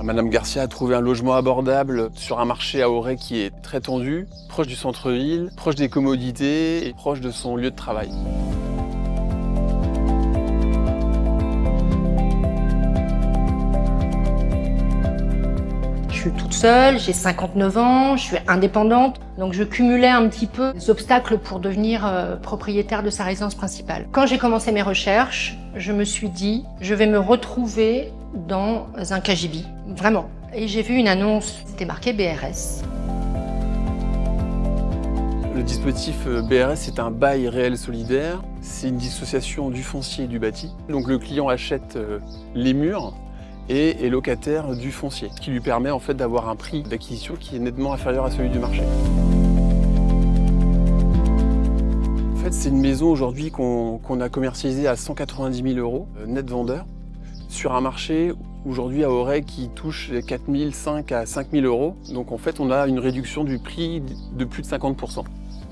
Madame Garcia a trouvé un logement abordable sur un marché à Auray qui est très tendu, proche du centre-ville, proche des commodités et proche de son lieu de travail. Je suis toute seule, j'ai 59 ans, je suis indépendante, donc je cumulais un petit peu les obstacles pour devenir propriétaire de sa résidence principale. Quand j'ai commencé mes recherches, je me suis dit, je vais me retrouver dans un KGB, vraiment. Et j'ai vu une annonce, c'était marqué BRS. Le dispositif BRS, c'est un bail réel solidaire. C'est une dissociation du foncier et du bâti. Donc le client achète les murs et est locataire du foncier, ce qui lui permet en fait d'avoir un prix d'acquisition qui est nettement inférieur à celui du marché. En fait, c'est une maison aujourd'hui qu'on a commercialisée à 190 000 € net vendeur sur un marché aujourd'hui à Auray qui touche 4 500 à 5 000 €. Donc en fait, on a une réduction du prix de plus de 50%.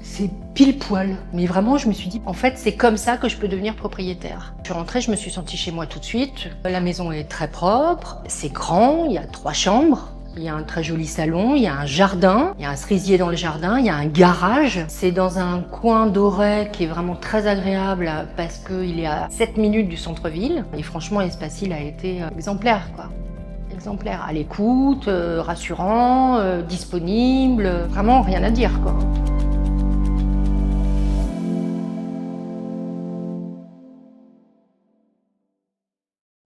C'est pile poil, mais vraiment je me suis dit, en fait c'est comme ça que je peux devenir propriétaire. Je suis rentrée, je me suis sentie chez moi tout de suite. La maison est très propre, c'est grand, il y a 3 chambres. Il y a un très joli salon, il y a un jardin, il y a un cerisier dans le jardin, il y a un garage. C'est dans un coin d'Auray qui est vraiment très agréable parce qu'il est à 7 minutes du centre-ville. Et franchement, Espacil a été exemplaire, quoi. Exemplaire, à l'écoute, rassurant, disponible, vraiment rien à dire, quoi.